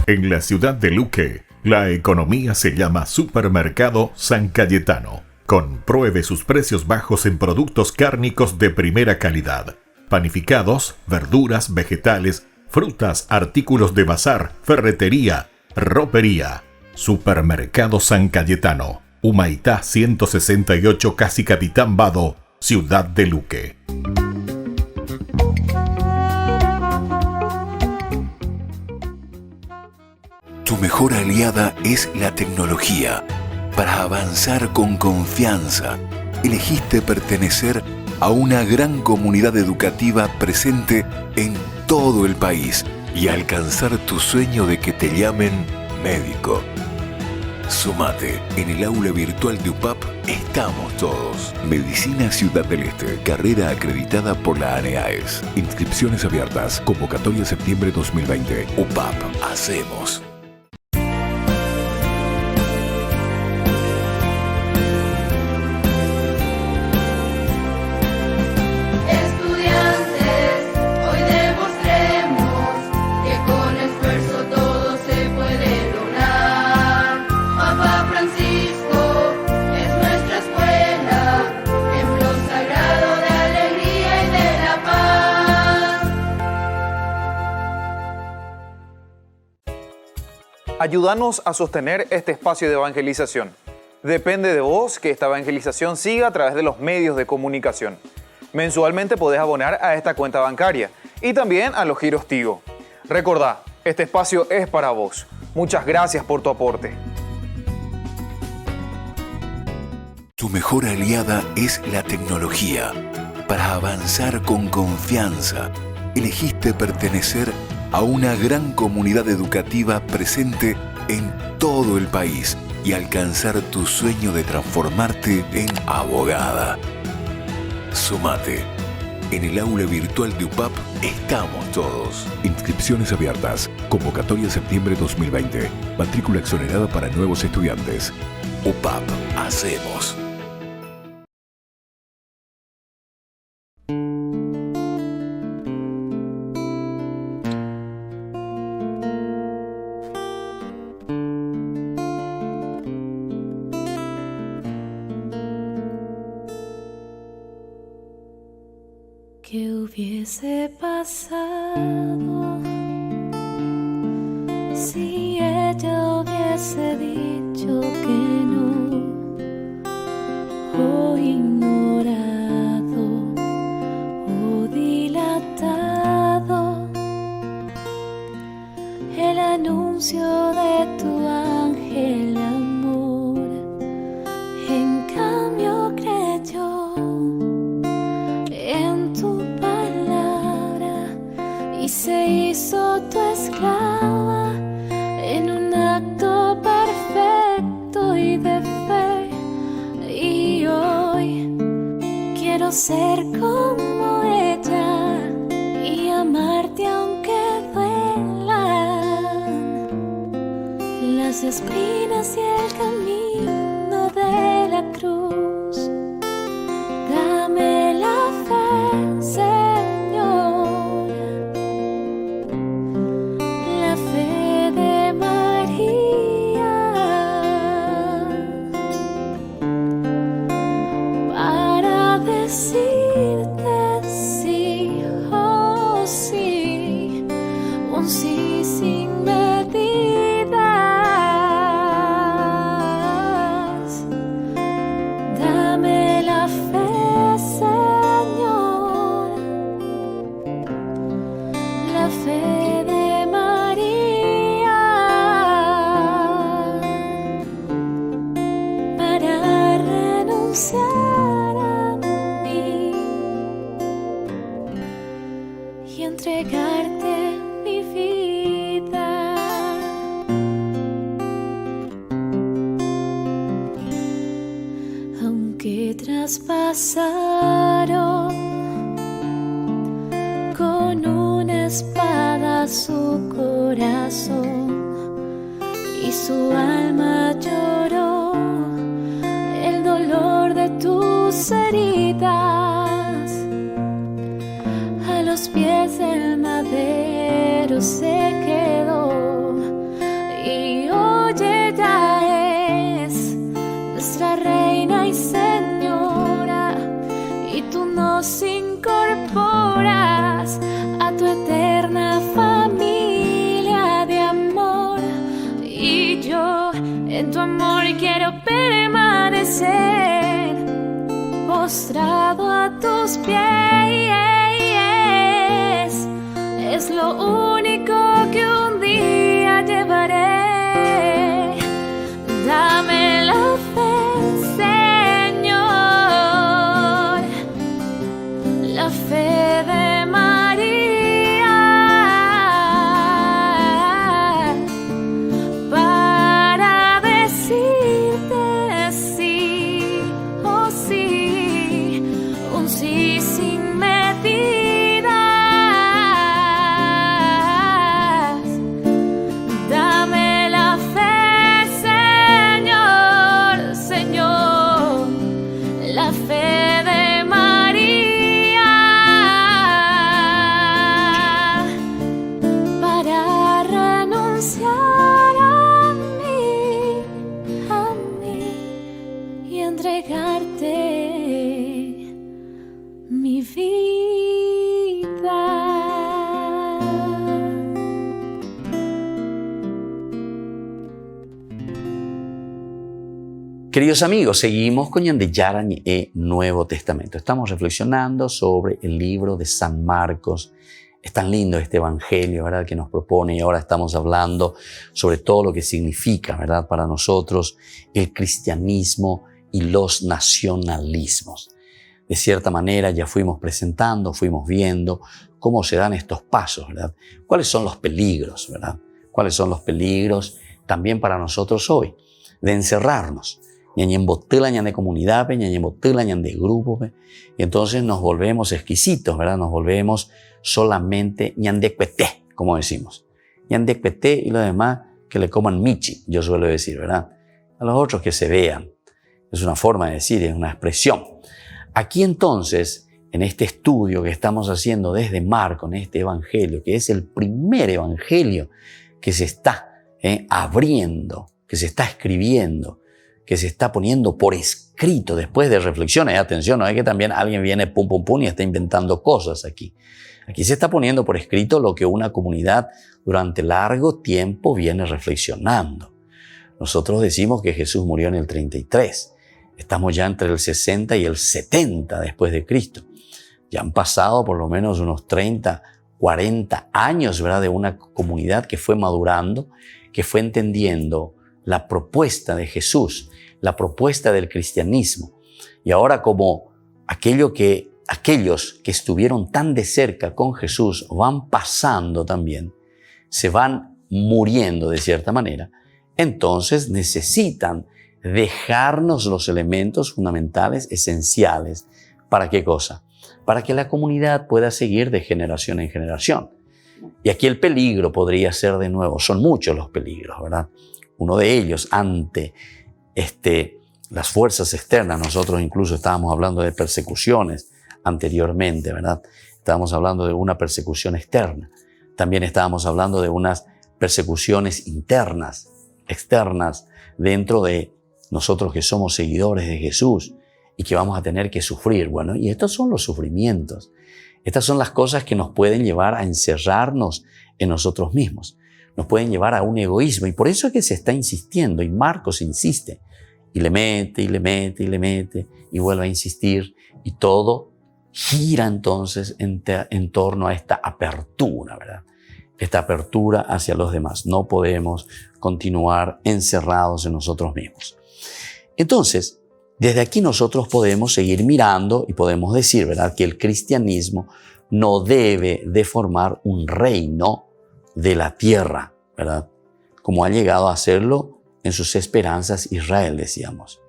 En la ciudad de Luque, la economía se llama Supermercado San Cayetano. Compruebe sus precios bajos en productos cárnicos de primera calidad. Panificados, verduras, vegetales, frutas, artículos de bazar, ferretería, ropería. Supermercado San Cayetano, Humaitá 168, Casi Capitán Vado, ciudad de Luque. Tu mejor mejor aliada es la tecnología. Para avanzar con confianza, elegiste pertenecer a una gran comunidad educativa presente en todo el país y alcanzar tu sueño de que te llamen médico. Sumate. En el aula virtual de UPAP estamos todos. Medicina Ciudad del Este. Carrera acreditada por la ANEAES. Inscripciones abiertas. Convocatoria septiembre 2020. UPAP. Hacemos. Ayúdanos a sostener este espacio de evangelización. Depende de vos que esta evangelización siga a través de los medios de comunicación. Mensualmente podés abonar a esta cuenta bancaria y también a los giros Tigo. Recordá, este espacio es para vos. Muchas gracias por tu aporte. Tu mejor aliada es la tecnología. Para avanzar con confianza, elegiste pertenecer a una gran comunidad educativa presente en todo el país y alcanzar tu sueño de transformarte en abogada. Sumate. En el aula virtual de UPAP estamos todos. Inscripciones abiertas. Convocatoria septiembre 2020. Matrícula exonerada para nuevos estudiantes. UPAP. Hacemos. ¿Qué hubiese pasado si ella hubiese dicho que no, o ignorado o dilatado el anuncio de tu ángel amor? En cambio creyó en tu palabra y se hizo tu esclava en un acto perfecto y de fe. Y hoy quiero ser como ella y amarte aunque duelan las espinas y el camino de la cruz. Dame la fe, Señor, la fe de María, para decirte sí, oh sí, un sí sin medidas. Dame la fe, Señor, la fe de María, para renunciar a mí y entregarte mi vida. Aunque traspasaron con una espada su corazón y su alma lloró el dolor de tus heridas, a los pies del madero se quedó. Y hoy ella es nuestra reina y señora, y tú nos incorporas a tu eterna familia de amor. Y yo en tu amor quiero permanecer, postrado a tus pies. Es lo único que un día llevaré. mi vida. Queridos amigos, seguimos con Ñande Yarañ e Nuevo Testamento. Estamos reflexionando sobre el libro de San Marcos. Es tan lindo este evangelio, ¿verdad?, que nos propone, y ahora estamos hablando sobre todo lo que significa, ¿verdad?, para nosotros el cristianismo y los nacionalismos. De cierta manera ya fuimos presentando, fuimos viendo cómo se dan estos pasos, ¿verdad? ¿Cuáles son los peligros, ¿verdad? ¿Cuáles son los peligros también para nosotros hoy de encerrarnos? Ñañen botela, ñande comunidad, ñañen botela, ñande grupo, y entonces nos volvemos exquisitos, ¿verdad? Nos volvemos solamente ñande cuete, como decimos. Ñande cuete y lo demás que le coman michi, yo suelo decir, ¿verdad? A los otros que se vean. Es una forma de decir, es una expresión. Aquí entonces, en este estudio que estamos haciendo desde Marcos, en este evangelio, que es el primer evangelio que se está abriendo, que se está escribiendo, que se está poniendo por escrito después de reflexiones. Atención, no es que también alguien viene pum pum pum y está inventando cosas aquí. Aquí se está poniendo por escrito lo que una comunidad durante largo tiempo viene reflexionando. Nosotros decimos que Jesús murió en el 33. Estamos ya entre el 60 y el 70 después de Cristo. Ya han pasado por lo menos unos 30, 40 años, ¿verdad?, de una comunidad que fue madurando, que fue entendiendo la propuesta de Jesús, la propuesta del cristianismo. Y ahora, como aquellos que estuvieron tan de cerca con Jesús van pasando también, se van muriendo de cierta manera, entonces necesitan dejarnos los elementos fundamentales, esenciales. ¿Para qué cosa? Para que la comunidad pueda seguir de generación en generación. Y aquí el peligro podría ser de nuevo, son muchos los peligros, ¿verdad? Uno de ellos, ante las fuerzas externas, nosotros incluso estábamos hablando de persecuciones anteriormente, ¿verdad? Estábamos hablando de una persecución externa. También estábamos hablando de unas persecuciones internas, externas, dentro de nosotros que somos seguidores de Jesús y que vamos a tener que sufrir. Bueno, y estos son los sufrimientos. Estas son las cosas que nos pueden llevar a encerrarnos en nosotros mismos. Nos pueden llevar a un egoísmo, y por eso es que se está insistiendo, y Marcos insiste, y le mete, y le mete, y le mete, y vuelve a insistir, y todo gira entonces en torno a esta apertura, ¿verdad? Esta apertura hacia los demás. No podemos continuar encerrados en nosotros mismos. Entonces, desde aquí nosotros podemos seguir mirando y podemos decir, ¿verdad?, que el cristianismo no debe de formar un reino de la tierra, ¿verdad?, como ha llegado a hacerlo en sus esperanzas Israel, decíamos,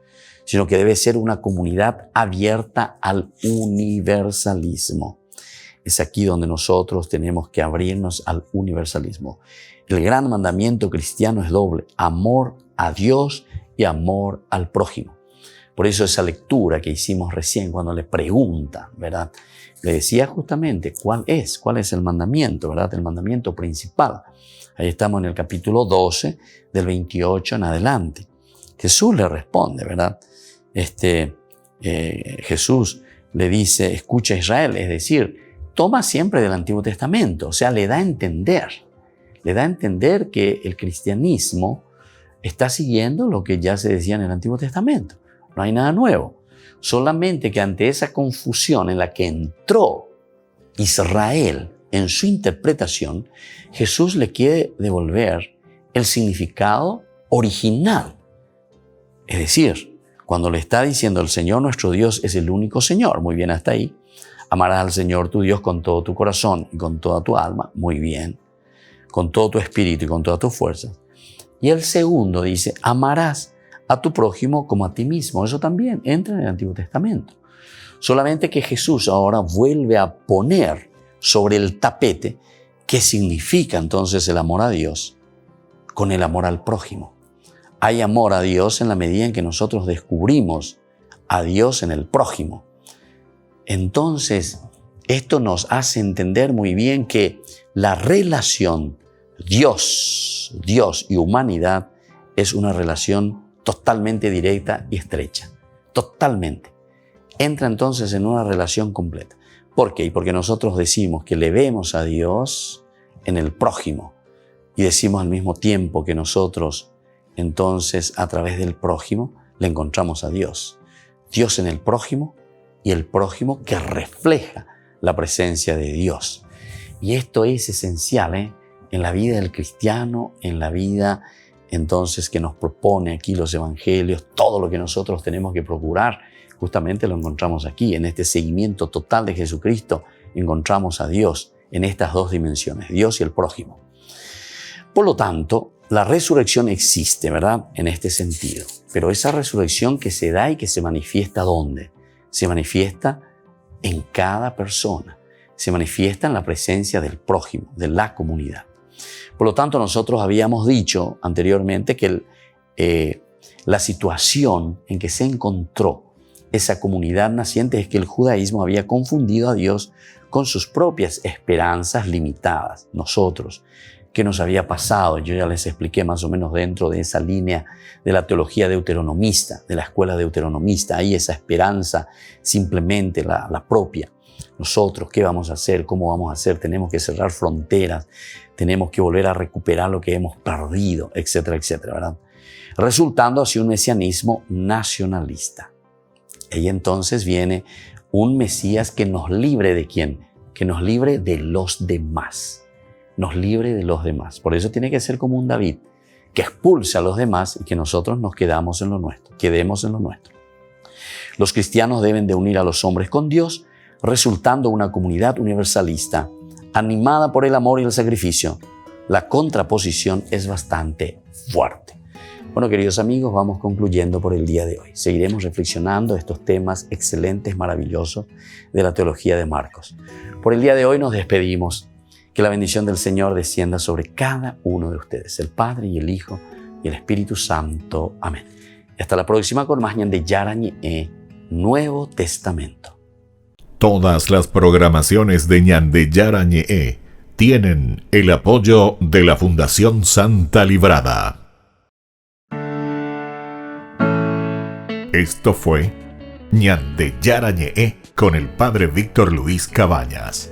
sino que debe ser una comunidad abierta al universalismo. Es aquí donde nosotros tenemos que abrirnos al universalismo. El gran mandamiento cristiano es doble: amor a Dios y amor al prójimo. Por eso esa lectura que hicimos recién, cuando le pregunta, ¿verdad?, le decía justamente cuál es el mandamiento, ¿verdad?, el mandamiento principal. Ahí estamos en el capítulo 12, del 28 en adelante. Jesús le responde, ¿verdad? Jesús le dice: escucha Israel, es decir, toma siempre del Antiguo Testamento. O sea, le da a entender que el cristianismo está siguiendo lo que ya se decía en el Antiguo Testamento. No hay nada nuevo. Solamente que ante esa confusión en la que entró Israel en su interpretación, Jesús le quiere devolver el significado original. Es decir, cuando le está diciendo el Señor nuestro Dios es el único Señor, muy bien hasta ahí. Amarás al Señor tu Dios con todo tu corazón y con toda tu alma, muy bien. Con todo tu espíritu y con todas tus fuerzas. Y el segundo dice: amarás a tu prójimo como a ti mismo. Eso también entra en el Antiguo Testamento. Solamente que Jesús ahora vuelve a poner sobre el tapete qué significa entonces el amor a Dios con el amor al prójimo. Hay amor a Dios en la medida en que nosotros descubrimos a Dios en el prójimo. Entonces, esto nos hace entender muy bien que la relación Dios y humanidad es una relación totalmente directa y estrecha. Totalmente. Entra entonces en una relación completa. ¿Por qué? Porque nosotros decimos que le vemos a Dios en el prójimo y decimos al mismo tiempo que nosotros entonces a través del prójimo le encontramos a Dios. Dios en el prójimo y el prójimo que refleja la presencia de Dios. Y esto es esencial en la vida del cristiano, en la vida entonces que nos propone aquí los evangelios. Todo lo que nosotros tenemos que procurar justamente lo encontramos aquí. En este seguimiento total de Jesucristo encontramos a Dios en estas dos dimensiones, Dios y el prójimo. Por lo tanto, la resurrección existe, ¿verdad? En este sentido. Pero esa resurrección que se da y que se manifiesta, ¿dónde? Se manifiesta en cada persona. Se manifiesta en la presencia del prójimo, de la comunidad. Por lo tanto, nosotros habíamos dicho anteriormente que la situación en que se encontró esa comunidad naciente es que el judaísmo había confundido a Dios con sus propias esperanzas limitadas. Nosotros, ¿qué nos había pasado? Yo ya les expliqué más o menos dentro de esa línea de la teología deuteronomista, de la escuela deuteronomista. Ahí esa esperanza simplemente la propia. Nosotros, ¿qué vamos a hacer? ¿Cómo vamos a hacer? Tenemos que cerrar fronteras, tenemos que volver a recuperar lo que hemos perdido, etcétera, etcétera, ¿verdad? Resultando así un mesianismo nacionalista. Y entonces viene un Mesías que nos libre ¿de quién? Que nos libre de los demás. Nos libre de los demás. Por eso tiene que ser como un David, que expulse a los demás y que nosotros nos quedemos en lo nuestro. Quedemos en lo nuestro. Los cristianos deben de unir a los hombres con Dios, resultando una comunidad universalista, animada por el amor y el sacrificio. La contraposición es bastante fuerte. Bueno, queridos amigos, vamos concluyendo por el día de hoy. Seguiremos reflexionando estos temas excelentes, maravillosos de la teología de Marcos. Por el día de hoy nos despedimos. Que la bendición del Señor descienda sobre cada uno de ustedes, el Padre y el Hijo y el Espíritu Santo. Amén. Y hasta la próxima con más Ñande Yarañe, Nuevo Testamento. Todas las programaciones de Ñande Yarañe tienen el apoyo de la Fundación Santa Librada. Esto fue Ñande Yarañe con el Padre Víctor Luis Cabañas.